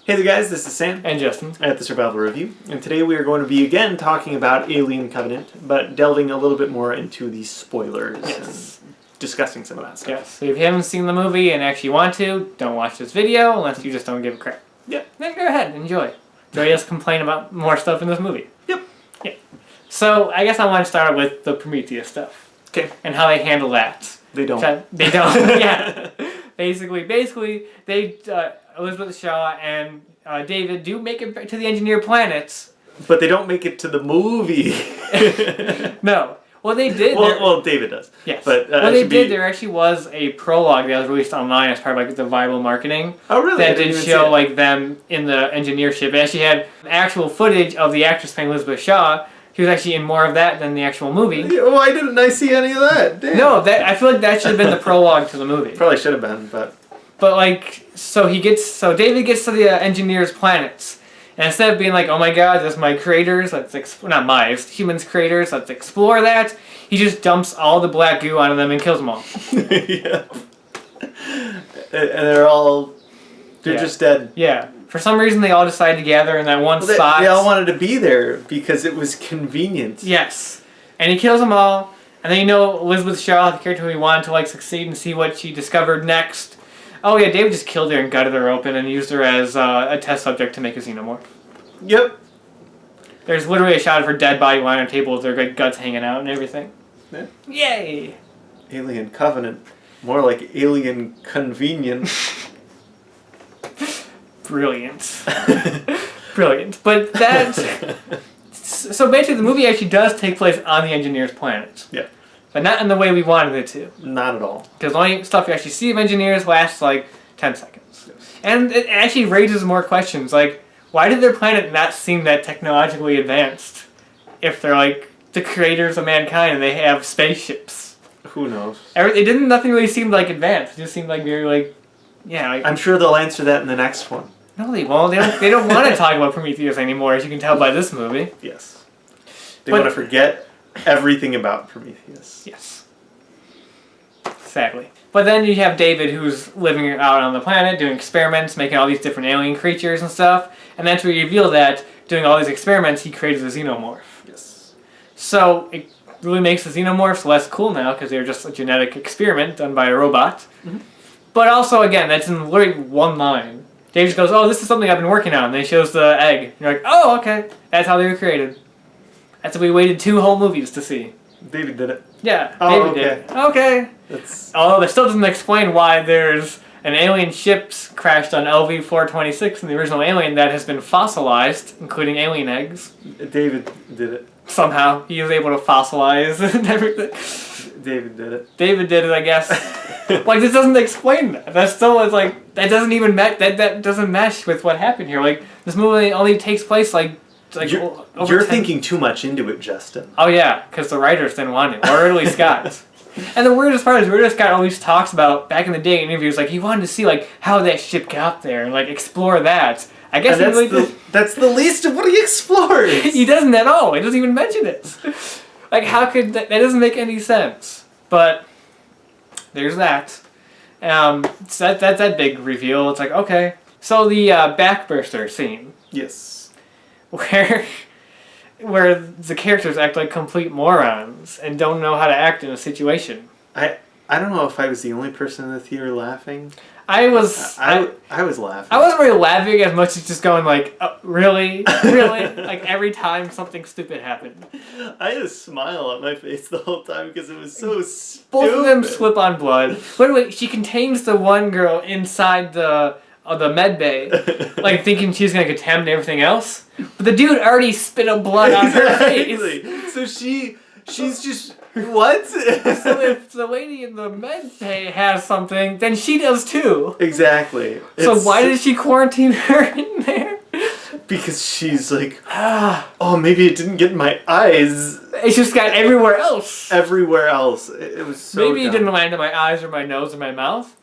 Hey there guys, this is Sam and Justin at the Survival Review, and today we are going to be again talking about Alien Covenant, but delving a little bit more into the spoilers and discussing some of that stuff. Yes, so if you haven't seen the movie and actually want to, don't watch this video unless you just don't give a crap. Yep. Then go ahead, enjoy. Enjoy us complain about more stuff in this movie. Yep. Yeah. So I guess I want to start with the Prometheus stuff. Okay. And how they handle that. They don't. They don't. Yeah. Basically, they Elizabeth Shaw and David do make it to the engineered planets. But they don't make it to the movie. No. Well, they did. Well, David does. Yes. But well, they did. There actually was a prologue that was released online as part of like the viral marketing. Oh, really? That did show like them in the engineer ship. It actually had actual footage of the actress playing Elizabeth Shaw. She was actually in more of that than the actual movie. Why didn't I see any of that? Damn. No, I feel like that should have been the prologue to the movie. Probably should have been, but like, so David gets to the engineer's planets, and instead of being like, oh my god, there's my craters, it's humans' craters, let's explore that, he just dumps all the black goo onto them and kills them all. Yeah. And they're just dead. Yeah. For some reason, they all decided to gather in that one spot. They all wanted to be there because it was convenient. Yes. And he kills them all. And then Elizabeth Shaw, the character who we wanted to like succeed and see what she discovered next. Oh yeah, David just killed her and gutted her open and used her as a test subject to make a xenomorph. Yep. There's literally a shot of her dead body lying on a table with her guts hanging out and everything. Yeah. Yay! Alien Covenant. More like Alien Convenient. Brilliant. Brilliant. But so basically the movie actually does take place on the engineer's planet. Yeah. But not in the way we wanted it to. Not at all. Because the only stuff you actually see of engineers lasts like 10 seconds. Yes. And it actually raises more questions. Like, why did their planet not seem that technologically advanced if they're like the creators of mankind and they have spaceships? Who knows? Nothing really seemed like advanced. It just seemed like very like, yeah. Like, I'm sure they'll answer that in the next one. No, they won't. They don't want to talk about Prometheus anymore, as you can tell by this movie. Yes. They want to forget everything about Prometheus. Yes. Sadly. But then you have David, who's living out on the planet, doing experiments, making all these different alien creatures and stuff. And that's where you reveal that, doing all these experiments, he created a xenomorph. Yes. So it really makes the xenomorphs less cool now, because they're just a genetic experiment done by a robot. Mm-hmm. But also, again, that's in literally one line. Dave just goes, oh, this is something I've been working on. And then he shows the egg. And you're like, oh, okay. That's how they were created. That's what we waited 2 whole movies to see. David did it. Yeah, oh, David did it. Okay. Although that still doesn't explain why there's an alien ship crashed on LV-426 in the original Alien that has been fossilized, including alien eggs. David did it. Somehow. He was able to fossilize and everything. David did it. David did it, I guess. Like, this doesn't explain that. That still is like, that doesn't even that doesn't mesh with what happened here. Like, this movie only takes place like you're thinking too much into it, Justin. Oh yeah, because the writers didn't want it, or Ridley Scott. And the weirdest part is Ridley Scott always talks about back in the day in interviews, like he wanted to see like how that ship got there and like explore that. I guess that's the least of what he explores. He doesn't at all. He doesn't even mention it. Like, how could that doesn't make any sense. But there's that. So that's that big reveal. It's like, okay. So the backburster scene. Yes. Where the characters act like complete morons and don't know how to act in a situation. I don't know if I was the only person in the theater laughing. I was laughing. I wasn't really laughing as much as just going like, really? Really? Like every time something stupid happened. I had a smile on my face the whole time because it was so stupid. Both of them slip on blood. Literally, she contains the one girl inside the med bay, like thinking she's going to contaminate everything else. But the dude already spit a blood on her face. So she's just... What? So if the lady in the med bay has something, then she does too. Exactly. So why did she quarantine her in there? Because she's like, oh, maybe it didn't get in my eyes. It's just got everywhere else. Everywhere else. It was so Maybe it didn't land in my eyes or my nose or my mouth.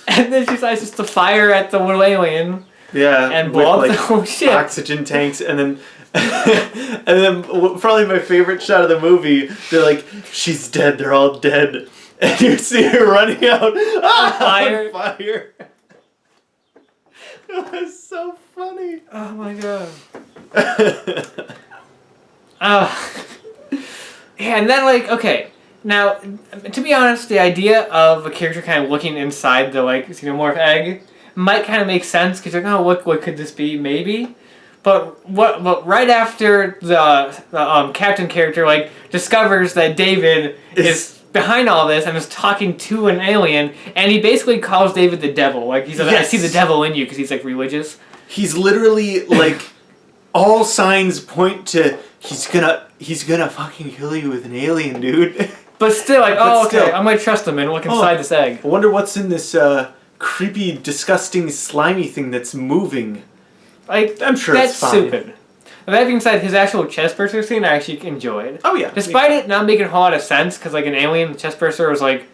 And then she decides just to fire at the little alien. Yeah. And blow up the whole ship. Oxygen tanks, and then... and then probably my favorite shot of the movie, they're like, she's dead, they're all dead. And you see her running out. Fire. On fire. That's so funny. Oh my god. Yeah, and then like, okay, now to be honest, the idea of a character kind of looking inside the like xenomorph egg might kind of make sense because you're like, oh, what could this be? Maybe. But right after the captain character like discovers that David is behind all this and is talking to an alien, and he basically calls David the devil. Like he says, "I see the devil in you," because he's like religious. He's literally like, all signs point to he's gonna fucking kill you with an alien, dude. But still, like, But okay, still. I'm gonna trust him and look inside this egg. I wonder what's in this creepy, disgusting, slimy thing that's moving. Like, I'm sure that's it's fine. stupid. That being said, his actual chest burster scene I actually enjoyed. Oh yeah. Despite it not making a whole lot of sense, because like an alien chest burster was like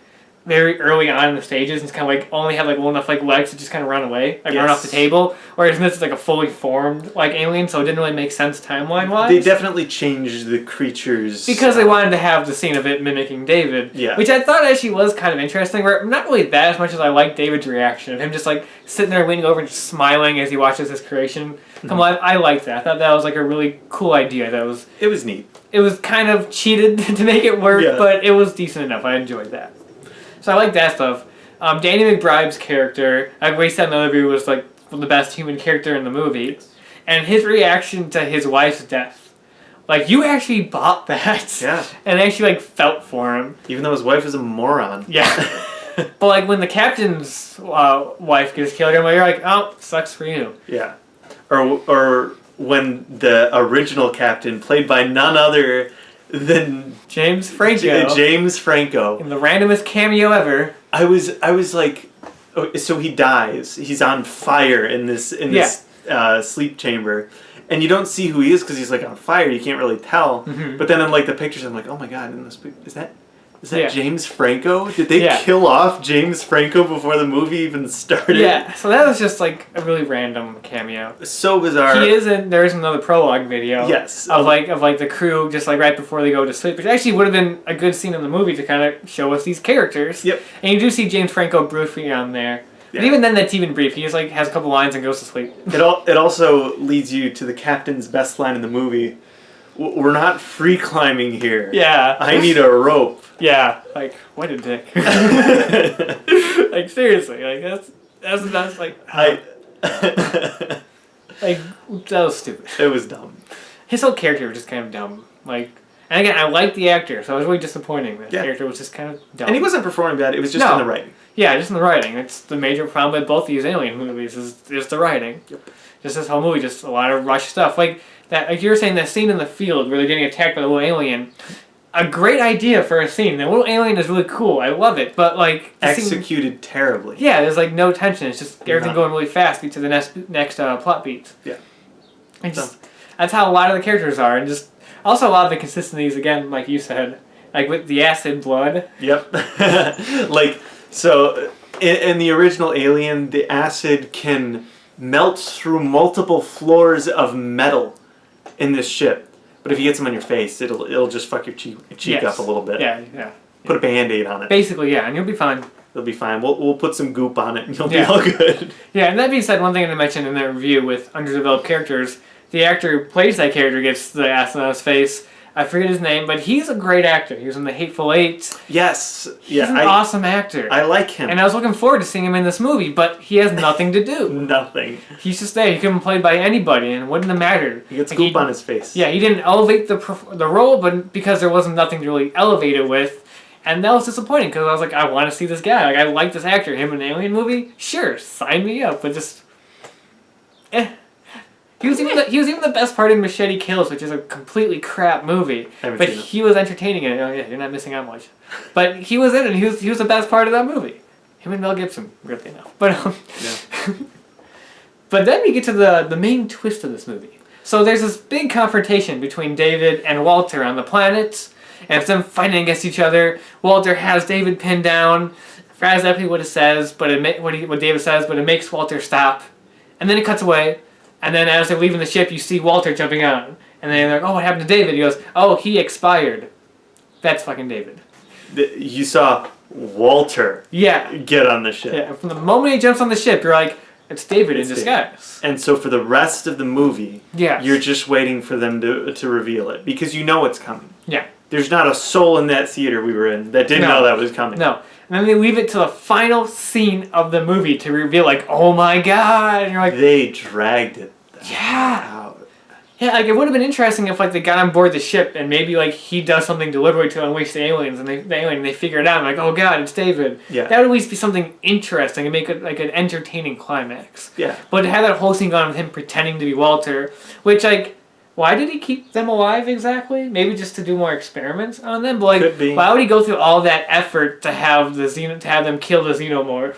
very early on in the stages, and it's kind of like only had like well enough like legs to just kind of run away, like run off the table. Whereas this is like a fully formed like alien, so it didn't really make sense timeline wise. They definitely changed the creatures because they wanted to have the scene of it mimicking David, which I thought actually was kind of interesting. Where not really that as much as I liked David's reaction of him just like sitting there leaning over and just smiling as he watches his creation come alive. I liked that. I thought that was like a really cool idea. It was neat. It was kind of cheated to make it work, but it was decent enough. I enjoyed that. So I like that stuff. Danny McBride's character, like we said in the other review, was like the best human character in the movie. And his reaction to his wife's death. Like, you actually bought that. Yeah. And actually, like, felt for him. Even though his wife is a moron. Yeah. But, like, when the captain's wife gets killed, you're like, oh, sucks for you. Yeah. Or when the original captain, played by none other than James Franco. James Franco. In the randomest cameo ever. I was like, oh, so he dies. He's on fire in this sleep chamber, and you don't see who he is because he's like on fire. You can't really tell. Mm-hmm. But then in like the pictures, I'm like, oh my god, is that James Franco? Did they kill off James Franco before the movie even started? Yeah, so that was just like a really random cameo. So bizarre. There is another prologue video. Yes. Of like the crew just like right before they go to sleep, which actually would have been a good scene in the movie to kind of show us these characters. Yep. And you do see James Franco briefly on there. Yeah. But even then, that's even brief. He just like has a couple lines and goes to sleep. It also leads you to the captain's best line in the movie. We're not free climbing here. Yeah. I need a rope. Yeah. Like, what a dick. Like, seriously. Like, that's the best, like... like, that was stupid. It was dumb. His whole character was just kind of dumb. Like... And again, I liked the actor, so it was really disappointing that the character was just kind of dumb. And he wasn't performing bad, it was just in the writing. Yeah, just in the writing. It's the major problem with both these alien movies is the writing. Yep. Just this whole movie, just a lot of rushed stuff. Like you were saying, that scene in the field where they're getting attacked by the little alien. A great idea for a scene. The little alien is really cool. I love it. But like executed terribly. Yeah, there's like no tension. It's just everything going really fast to the next plot beats. Yeah. And that's how a lot of the characters are, and just also a lot of the consistencies again, like you said, like with the acid blood. Yep. Like so, in the original Alien, the acid can melt through multiple floors of metal in this ship. But if you get some on your face, it'll just fuck your cheek up a little bit. Yeah. Put a Band-Aid on it. Basically, yeah, and you'll be fine. You'll be fine. We'll put some goop on it and you'll be all good. Yeah, and that being said, one thing I mentioned in the review with underdeveloped characters, the actor who plays that character gets the acid on his face. I forget his name, but he's a great actor. He was in The Hateful Eight. Yes. He's an awesome actor. I like him. And I was looking forward to seeing him in this movie, but he has nothing to do. Nothing. He's just there. He could have been played by anybody, and it wouldn't have mattered. He gets goop on his face. Yeah, he didn't elevate the role, but because there wasn't nothing to really elevate it with. And that was disappointing, because I was like, I want to see this guy. Like, I like this actor. Him in an Alien movie? Sure, sign me up. But just... He was even the best part in Machete Kills, which is a completely crap movie. But he was entertaining in it. Oh yeah, you're not missing out much. But he was in it, and he was the best part of that movie. Him and Mel Gibson, weirdly enough. But but then we get to the main twist of this movie. So there's this big confrontation between David and Walter on the planet, and it's them fighting against each other. Walter has David pinned down. I forgot exactly what it says, but what David says, but it makes Walter stop. And then it cuts away. And then as they're leaving the ship, you see Walter jumping on. And they're like, oh, what happened to David? He goes, oh, he expired. That's fucking David. You saw Walter get on the ship. Yeah, from the moment he jumps on the ship, you're like, it's David in It's disguise. And so for the rest of the movie, Yes. you're just waiting for them to reveal it because you know it's coming. Yeah. There's not a soul in that theater we were in that didn't know that was coming. No. And then they leave it to the final scene of the movie to reveal, like, oh my god. And you're like, they dragged it yeah. out. Yeah, like, it would have been interesting if, like, they got on board the ship and maybe, like, he does something deliberately to unleash the aliens and they figure it out and, like, oh god, it's David. Yeah. That would at least be something interesting and make it, like, an entertaining climax. Yeah. But to have that whole scene gone with him pretending to be Walter, which, like, why did he keep them alive exactly? Maybe just to do more experiments on them? But, like, Could be. why would he go through all that effort to have to have them kill the xenomorph?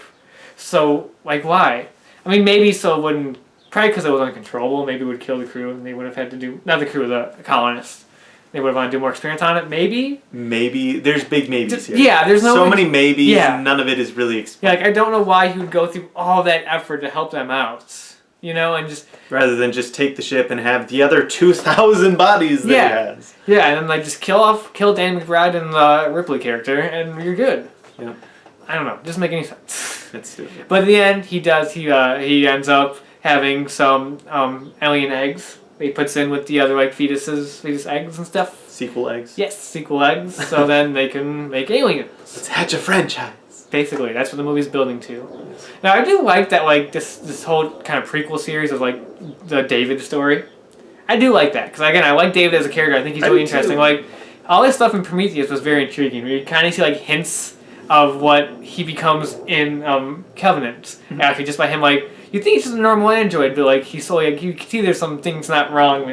So, like, why? I mean, maybe so it wouldn't... Probably because it was uncontrollable. Maybe it would kill the crew, and they would have had to do... Not the crew, the colonists. They would have wanted to do more experiments on it. Maybe? Maybe. There's big maybes here. Yeah, there's no... So many maybes, Yeah. none of it is really Yeah, explained. like, I don't know why he would go through all that effort to help them out. You know, and just... Rather than just take the ship and have the other 2,000 bodies that he has. Yeah, and then, like, just kill Dan McBride and the Ripley character, and you're good. Yeah. I don't know. It doesn't make any sense. That's stupid. But in the end, he ends up having some alien eggs that he puts in with the other, like, fetus eggs and stuff. Sequel eggs. Yes, sequel eggs. So then they can make aliens. Let's hatch a franchise. Basically, that's what the movie's building to. Now, I do like that, like, this whole kind of prequel series of, like, the David story. I do like that, because, again, I like David as a character. I think he's really interesting. Like, all this stuff in Prometheus was very intriguing. You kind of see, like, hints of what he becomes in Covenant. Actually, just by him, like, you think he's just a normal android, but, like, he's so, like, you can see there's some things not right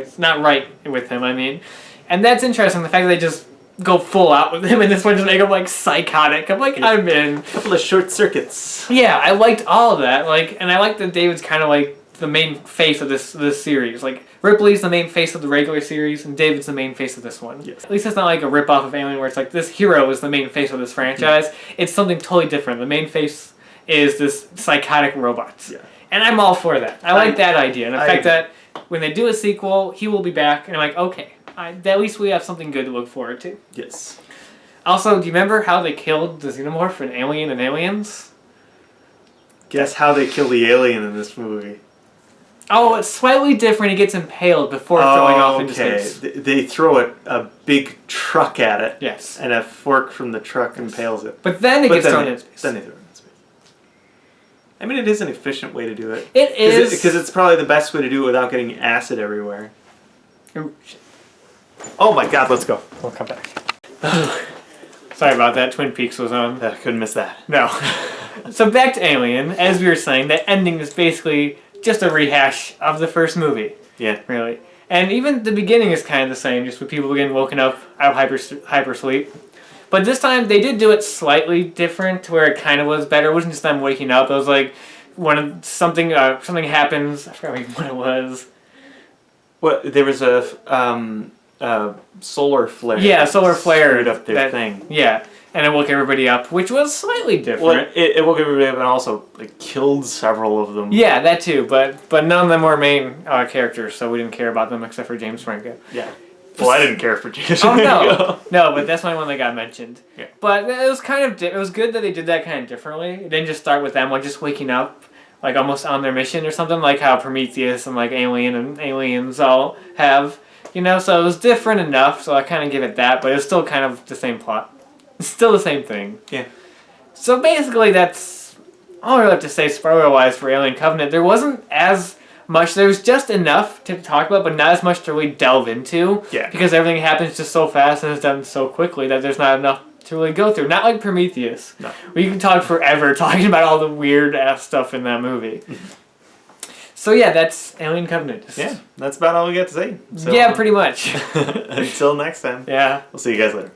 with him, I mean. And that's interesting, the fact that they just go full out with him, and this one just make him, like, psychotic. I'm like, I'm in. A couple of short circuits. Yeah, I liked all of that. Like, and I like that David's kind of, like, the main face of this series. Like, Ripley's the main face of the regular series, and David's the main face of this one. Yes. At least it's not like a rip-off of Alien where it's like, this hero is the main face of this franchise. It's something totally different. The main face is this psychotic robot. Yeah. And I'm all for that. I like that idea. And the fact agree. that when they do a sequel, he will be back, and I'm like, okay, at least we have something good to look forward to. Yes. Also, do you remember how they killed the xenomorph in Alien and Aliens? Guess how they kill the alien in this movie. Oh, it's slightly different. He gets impaled before throwing off into space. They throw a big truck at it. Yes. And a fork from the truck impales it. But then it gets thrown in space. Then they throw it in space. I mean, it is an efficient way to do it. It is. Because it's probably the best way to do it without getting acid everywhere. Oh, shit. Oh my god, let's go. We'll come back. Sorry about that. Twin Peaks was on. I couldn't miss that. No. So back to Alien. As we were saying, that ending is basically just a rehash of the first movie. Yeah. Really. And even the beginning is kind of the same, just with people getting woken up out of hypersleep. But this time they did do it slightly different, to where it kind of was better. It wasn't just them waking up. It was like something happens. I forgot what it was. What, there was a solar flare. Yeah, solar flare. Screwed up their thing. Yeah, and it woke everybody up, which was slightly different. Well, it woke everybody up and also killed several of them. Yeah, that too, but none of them were main characters, so we didn't care about them except for James Franco. Yeah. Well, I didn't care for James Oh Franco. no, but that's the only one that got mentioned. Yeah. But it was it was good that they did that kind of differently. It didn't just start with them like just waking up, like almost on their mission or something, like how Prometheus and like Alien and Aliens all have. You know, so it was different enough, so I kind of give it that, but it's still kind of the same plot. It's still the same thing. Yeah. So basically that's all I really have to say spoiler-wise for Alien Covenant. There wasn't as much, there was just enough to talk about, but not as much to really delve into. Yeah. Because everything happens just so fast and it's done so quickly that there's not enough to really go through. Not like Prometheus. No. We can talk forever talking about all the weird-ass stuff in that movie. So yeah, that's Alien Covenant. Yeah, that's about all we got to say. So, yeah, pretty much. Until next time. Yeah. We'll see you guys later.